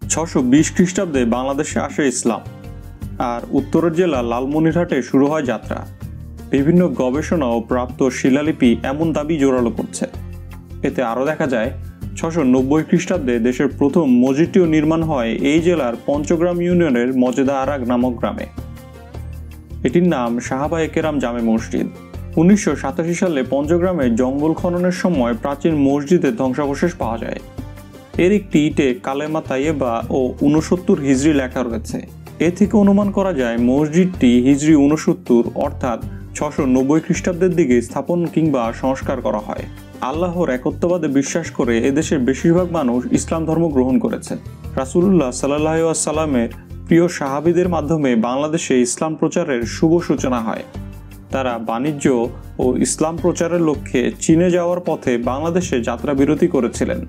620 খ্রিস্টাব্দে বাংলাদেশে আসে ইসলাম, আর উত্তরের জেলা লালমনিরহাটে শুরু হয় যাত্রা। বিভিন্ন গবেষণা ও প্রাপ্ত শিলালিপি এমন দাবি জোরালো করছে। এতে আরও দেখা যায় 690 খ্রিস্টাব্দে দেশের প্রথম মসজিদটিও নির্মাণ হয় এই জেলার পঞ্চগ্রাম ইউনিয়নের মজেদা আরাগ নামক গ্রামে। এটির নাম সাহাবায়ে কেরাম জামে মসজিদ। 1987 সালে পঞ্চগ্রামে জঙ্গল খননের সময় প্রাচীন মসজিদের ধ্বংসাবশেষ পাওয়া যায়। এর একটি ইটে কালেমা তাইয়েবা ও 69 হিজরি লেখা রয়েছে। এ থেকে অনুমান করা যায় মসজিদটি হিজরি 69 অর্থাৎ 690 খ্রিস্টাব্দের দিকে স্থাপন কিংবা সংস্কার করা হয়। আল্লাহর একত্ববাদে বিশ্বাস করে এদেশের বেশিরভাগ মানুষ ইসলাম ধর্ম গ্রহণ করেছে। রাসূলুল্লাহ সাল্লাল্লাহু আলাইহি ওয়াসাল্লামের প্রিয় সাহাবীদের মাধ্যমে বাংলাদেশে ইসলাম প্রচারের শুভ সূচনা হয়। তারা বাণিজ্য ও ইসলাম প্রচারের লক্ষ্যে চীনে যাওয়ার পথে বাংলাদেশে যাত্রা বিরতি করেছিলেন।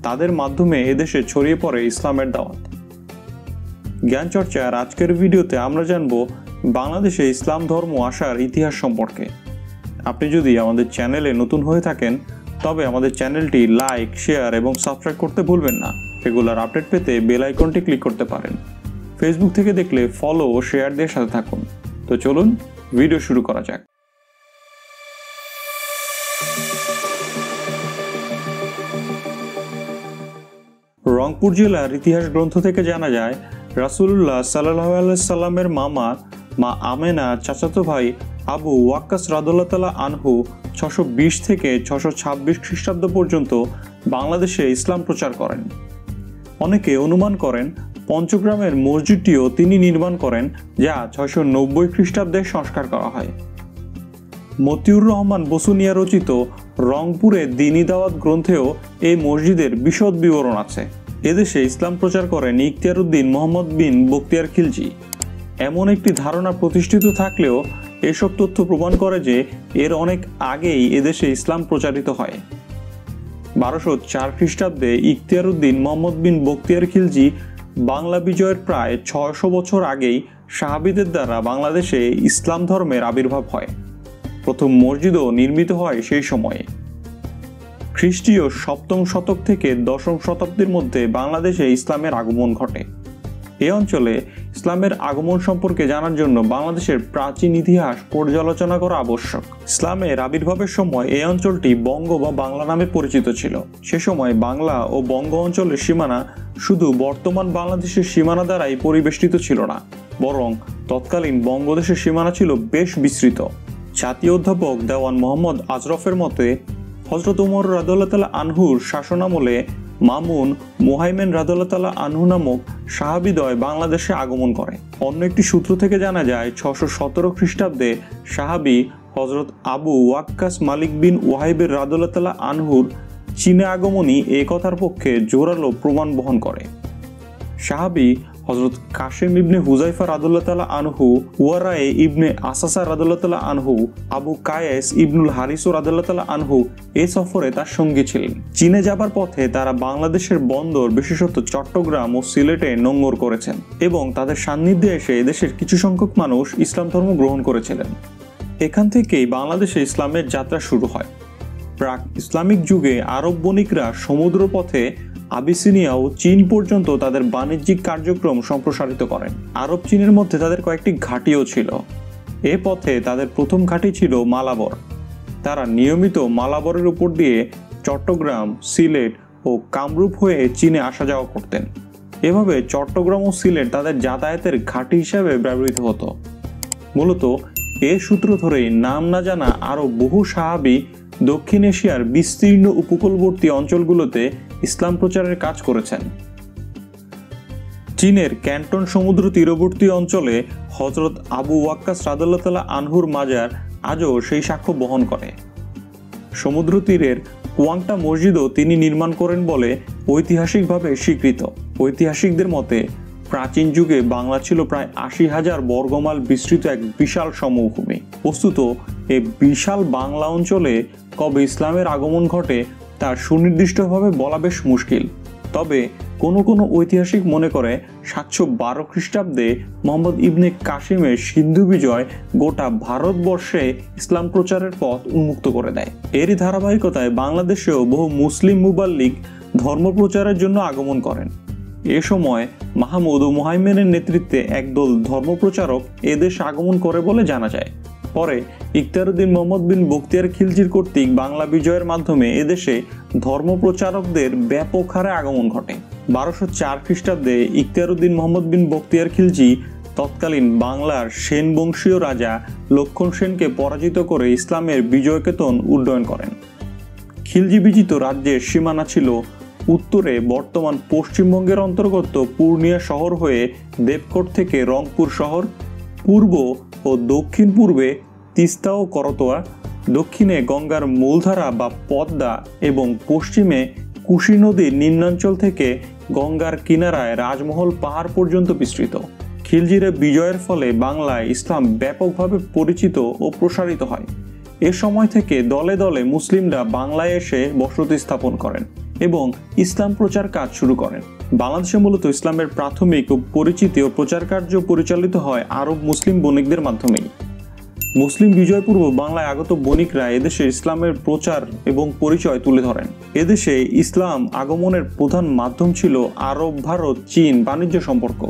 তাদের মাধ্যমে এদেশে ছড়িয়ে পড়ে ইসলামের দাওয়াত। জ্ঞান চর্চার আজকের ভিডিওতে আমরা জানব বাংলাদেশে ইসলাম ধর্ম আসার ইতিহাস সম্পর্কে। আপনি যদি আমাদের চ্যানেলে নতুন হয়ে থাকেন তবে আমাদের চ্যানেলটি লাইক, শেয়ার এবং সাবস্ক্রাইব করতে ভুলবেন না। রেগুলার আপডেট পেতে বেল আইকনটি ক্লিক করতে পারেন। ফেসবুক থেকে দেখলে ফলো ও শেয়ার দিয়ে সাথে থাকুন। তো চলুন ভিডিও শুরু করা যাক। রংপুর জেলার ইতিহাস গ্রন্থ থেকে জানা যায় রাসূলুল্লাহ সাল্লাল্লাহু আলাইহি সাল্লামের মামা মা আমেনা চাচাতো ভাই আবু ওয়াক্কাস রাদিয়াল্লাহু তাআলা আনহু 620 থেকে 626 খ্রিস্টাব্দ পর্যন্ত বাংলাদেশে ইসলাম প্রচার করেন। অনেকে অনুমান করেন পঞ্চগ্রামের মসজিদটিও তিনি নির্মাণ করেন, যা 690 খ্রিস্টাব্দে সংস্কার করা হয়। মতিউর রহমান বসুনিয়া রচিত রংপুরে দ্বীনি দাওয়াত গ্রন্থেও এই মসজিদের বিশদ বিবরণ আছে। এদেশে ইসলাম প্রচার করেন ইখতিয়ার উদ্দিন মোহাম্মদ বিন বখতিয়ার খিলজি। এমন একটি ধারণা প্রতিষ্ঠিত থাকলেও এসব তথ্য প্রমাণ করে যে এর অনেক আগেই এদেশে ইসলাম প্রচারিত হয়। 1204 খ্রিস্টাব্দে ইখতিয়ার উদ্দিন মোহাম্মদ বিন বখতিয়ার খিলজি বাংলা বিজয়ের প্রায় 600 বছর আগেই সাহাবীদের দ্বারা বাংলাদেশে ইসলাম ধর্মের আবির্ভাব হয়। প্রথম মসজিদও নির্মিত হয় সেই সময়ে। খ্রিস্টীয় 7ম শতক থেকে 10ম শতাব্দীর মধ্যে বাংলাদেশে ইসলামের আগমন ঘটে। এই অঞ্চলে ইসলামের আগমন সম্পর্কে জানার জন্য বাংলাদেশের প্রাচীন ইতিহাস পর্যালোচনা করা আবশ্যক। ইসলামের আবির্ভাবের সময় এই অঞ্চলটি বঙ্গ বা বাংলা নামে পরিচিত ছিল। সে সময় বাংলা ও বঙ্গ অঞ্চলের সীমানা শুধু বর্তমান বাংলাদেশের সীমানা দ্বারাই পরিবেষ্টিত ছিল না, বরং তৎকালীন বঙ্গদেশের সীমানা ছিল বেশ বিস্তৃত। জাতীয় অধ্যাপক দেওয়ান মোহাম্মদ আজরফের মতে হযরত ওমর রাদিয়াল্লাহু তাআলা আনহুর শাসনামলে মামুন মুহাইমেন রাদিয়াল্লাহু তাআলা আনহু নামক সাহাবীদ্বয় বাংলাদেশে আগমন করে। অন্য একটি সূত্র থেকে জানা যায় 617 খ্রিস্টাব্দে সাহাবী হযরত আবু ওয়াক্কাস মালিক বিন ওয়াহিবের রাদিয়াল্লাহু তাআলা আনহুর চীনে আগমনই এই কথার পক্ষে জোরালো প্রমাণ বহন করে। সাহাবী হযরত কাসেম ইবনে হুযায়ফা রাদিয়াল্লাহু তাআলা আনহু, ওয়ারায়ে ইবনে আসাসা রাদিয়াল্লাহু তাআলা আনহু, আবু কায়েস ইবনুল হারিস রাদিয়াল্লাহু তাআলা আনহু এই সফরে তার সঙ্গী ছিলেন। চীনে যাবার পথে তারা বাংলাদেশের বন্দর বিশেষত চট্টগ্রাম ও সিলেটে নোঙ্গর করেছেন এবং তাদের সান্নিধ্যে এসে এদেশের কিছু সংখ্যক মানুষ ইসলাম ধর্ম গ্রহণ করেছিলেন। এখান থেকেই বাংলাদেশে ইসলামের যাত্রা শুরু হয়। প্রাক ইসলামিক যুগে আরব বণিকরা সমুদ্র পথে আবিসিনিয়া ও চীন পর্যন্ত তাদের বাণিজ্যিক কার্যক্রম সম্প্রসারিত করেন। আরব চীনের মধ্যে তাদের কয়েকটি ঘাঁটিও ছিল। এ পথে তাদের প্রথম ঘাঁটি ছিল মালাবর। তারা নিয়মিত মালাবরের উপর দিয়ে চট্টগ্রাম, সিলেট ও কামরূপ হয়ে চীনে আসা যাওয়া করতেন। এভাবে চট্টগ্রাম ও সিলেট তাদের যাতায়াতের ঘাঁটি হিসাবে ব্যবহৃত হতো। মূলত এ সূত্র ধরেই নাম না জানা আরও বহু সাহাবী দক্ষিণ এশিয়ার বিস্তীর্ণ উপকূলবর্তী অঞ্চলগুলোতে ইসলাম প্রচারের কাজ করেছেন। চীনের ক্যান্টন সমুদ্র তীরবর্তী অঞ্চলে হযরত আবু ওয়াক্কাস রাদিয়াল্লাহু তাআলা আনহুর মাজার আজও সেই সাক্ষ্য বহন করে। সমুদ্র তীরের কোয়াংটা মসজিদও তিনি নির্মাণ করেন বলে ঐতিহাসিকভাবে স্বীকৃত। ঐতিহাসিকদের মতে প্রাচীন যুগে বাংলা ছিল প্রায় 80,000 বর্গমাইল বিস্তৃত এক বিশাল সমভূমি। বস্তুত এই বিশাল বাংলা অঞ্চলে কবে ইসলামের আগমন ঘটে তা সুনির্দিষ্টভাবে বলা বেশ মুশকিল। তবে কোনো কোনো ঐতিহাসিক মনে করে 712 খ্রিস্টাব্দে মোহাম্মদ ইবনে কাসিমের সিন্ধু বিজয় গোটা ভারতবর্ষে ইসলাম প্রচারের পথ উন্মুক্ত করে দেয়। এরই ধারাবাহিকতায় বাংলাদেশেও বহু মুসলিম মুবাল্লিগ ধর্ম প্রচারের জন্য আগমন করেন। এ সময় মাহমুদ ও মুহাইমিনের নেতৃত্বে একদল ধর্মপ্রচারক এদেশে আগমন করে বলে জানা যায়। পরে ইখতিয়ারউদ্দিন মোহাম্মদ বিন বখতিয়ার খিলজির কর্তৃক বাংলা বিজয়ের মাধ্যমে এদেশে ধর্মপ্রচারকদের ব্যাপক হারে আগমন ঘটে। 1204 খ্রিস্টাব্দে ইখতিয়ারউদ্দিন মোহাম্মদ বিন বখতিয়ার খিলজি তৎকালীন বাংলার সেন বংশীয় রাজা লক্ষণ সেনকে পরাজিত করে ইসলামের বিজয়কেতন উড্ডয়ন করেন। খিলজি বিজিত রাজ্যের সীমানা ছিল উত্তরে বর্তমান পশ্চিমবঙ্গের অন্তর্গত পূর্ণিয়া শহর হয়ে দেবকোট থেকে রংপুর শহর, পূর্ব ও দক্ষিণ পূর্বে তিস্তা ও করতোয়া, দক্ষিণে গঙ্গার মূলধারা বা পদ্মা এবং পশ্চিমে কুশি নদীর নিম্নাঞ্চল থেকে গঙ্গার কিনারায় রাজমহল পাহাড় পর্যন্ত বিস্তৃত। খিলজির বিজয়ের ফলে বাংলায় ইসলাম ব্যাপকভাবে পরিচিত ও প্রসারিত হয়। এ সময় থেকে দলে দলে মুসলিমরা বাংলায় এসে বসতি স্থাপন করেন এবং ইসলাম প্রচার কাজ শুরু করেন। বাংলাদেশে মূলত ইসলামের প্রাথমিক ও পরিচিতি ও প্রচার কার্য পরিচালিত হয় আরব মুসলিম বণিকদের মাধ্যমেই। মুসলিম বিজয়পূর্ব বাংলায় আগত বণিকরা এদেশে ইসলামের প্রচার এবং পরিচয় তুলে ধরেন। এদেশে ইসলাম আগমনের প্রধান মাধ্যম ছিল আরব ভারত চীন বাণিজ্য সম্পর্ক।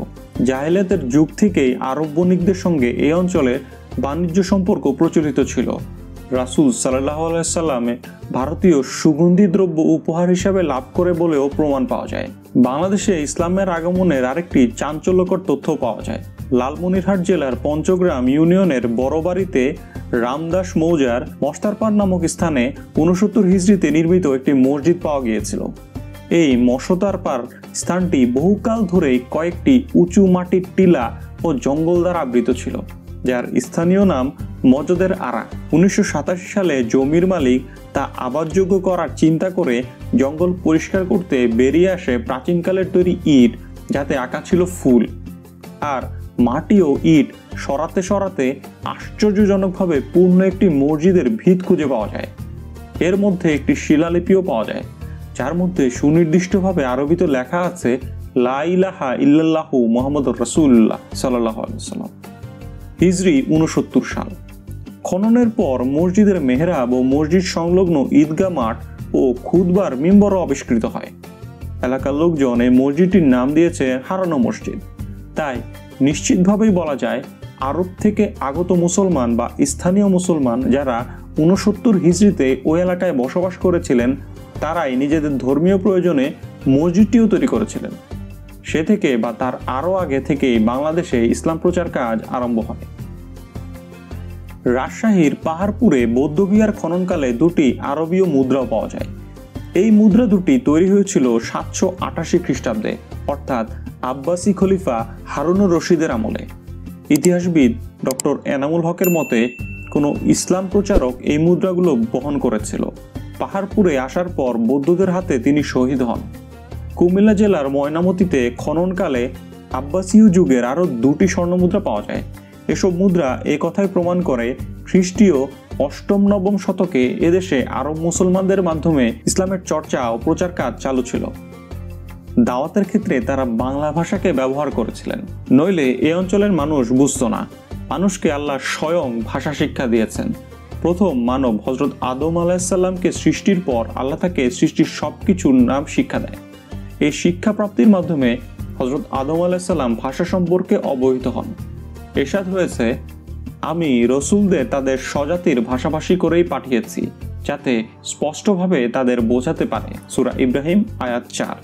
জাহেলিয়াতের যুগ থেকেই আরব বণিকদের সঙ্গে এই অঞ্চলে বাণিজ্য সম্পর্ক প্রচলিত ছিল। রাসূল সাল্লাল্লাহু আলাইহি সাল্লামে ভারতীয় সুগন্ধি দ্রব্য উপহার হিসাবে লাভ করে বলেও প্রমাণ পাওয়া যায়। বাংলাদেশে ইসলামের আগমনের আরেকটি চাঞ্চল্যকর তথ্য পাওয়া যায়। লালমনিরহাট জেলার পঞ্চগ্রাম ইউনিয়নের বড়বাড়িতে রামদাস মৌজার মস্তারপাড় নামক স্থানে 69 হিজরিতে নির্মিত একটি মসজিদ পাওয়া গিয়েছিল। এই মস্তারপাড় স্থানটি বহুকাল ধরেই কয়েকটি উঁচু মাটির টিলা ও জঙ্গল দ্বারা আবৃত ছিল, যার স্থানীয় নাম মজদের আরা। 1987 সালে জমির মালিক তা আবাদযোগ্য করার চিন্তা করে জঙ্গল পরিষ্কার করতে বেরিয়ে আসে প্রাচীনকালের তৈরি ইট, যাতে আঁকা ছিল ফুল। আর মাটি ও ইট সরাতে সরাতে আশ্চর্যজনকভাবে পূর্ণ একটি মসজিদের ভিত খুঁজে পাওয়া যায়। এর মধ্যে একটি শিলালিপিও পাওয়া যায়, যার মধ্যে সুনির্দিষ্টভাবে আরবিতে লেখা আছে লা ইলাহা ইল্লাল্লাহু মুহাম্মাদুর রাসূলুল্লাহ সাল্লাল্লাহু আলাইহি ওয়াসাল্লাম। হিজরি 69 সাল। খননের পর মসজিদের মেহরাব ও মসজিদ সংলগ্ন ঈদগাহ মাঠ ও খুতবার মিম্বরও আবিষ্কৃত হয়। এলাকার লোকজন এই মসজিদটির নাম দিয়েছে হারানো মসজিদ। তাই নিশ্চিতভাবেই বলা যায় আরব থেকে আগত মুসলমান বা স্থানীয় মুসলমান যারা 69 হিজরিতে ওই এলাকায় বসবাস করেছিলেন, তারাই নিজেদের ধর্মীয় প্রয়োজনে মসজিদটিও তৈরি করেছিলেন। সে থেকে বা তার আরও আগে থেকেই বাংলাদেশে ইসলাম প্রচার কাজ আরম্ভ হয়। রাজশাহীর পাহাড়পুরে বৌদ্ধবিহার খননকালে দুটি আরবীয় মুদ্রাও পাওয়া যায়। এই মুদ্রা দুটি তৈরি হয়েছিল 788 খ্রিস্টাব্দে, অর্থাৎ আব্বাসী খলিফা হারুনুর রশিদের আমলে। ইতিহাসবিদ ডক্টর এনামুল হকের মতে কোনো ইসলাম প্রচারক এই মুদ্রাগুলো বহন করেছিল। পাহাড়পুরে আসার পর বৌদ্ধদের হাতে তিনি শহীদ হন। কুমিল্লা জেলার ময়নামতিতে খননকালে আব্বাসীয় যুগের আরও দুটি স্বর্ণমুদ্রা পাওয়া যায়। এসব মুদ্রা এ কথাই প্রমাণ করে খ্রিস্টীয় 8ম-9ম শতকে এদেশে আরব মুসলমানদের মাধ্যমে ইসলামের চর্চা ও প্রচার কাজ চালু ছিল। দাওয়াতের ক্ষেত্রে তারা বাংলা ভাষাকে ব্যবহার করেছিলেন, নইলে এ অঞ্চলের মানুষ বুঝতো না। মানুষকে আল্লাহ স্বয়ং ভাষা শিক্ষা দিয়েছেন। প্রথম মানব হযরত আদম আলাইহিসসালামকে সৃষ্টির পর আল্লাহ তাকে সৃষ্টির সবকিছুর নাম শিক্ষা দেয়। এই শিক্ষা প্রাপ্তির মাধ্যমে হযরত আদম আলাইহিসসালাম ভাষা সম্পর্কে অবহিত হন। ইরশাদ হয়েছে, আমি রসুলদের তাদের স্বজাতির ভাষাভাষী করেই পাঠিয়েছি, যাতে স্পষ্টভাবে তাদের বোঝাতে পারে। সূরা ইব্রাহিম আয়াত 4।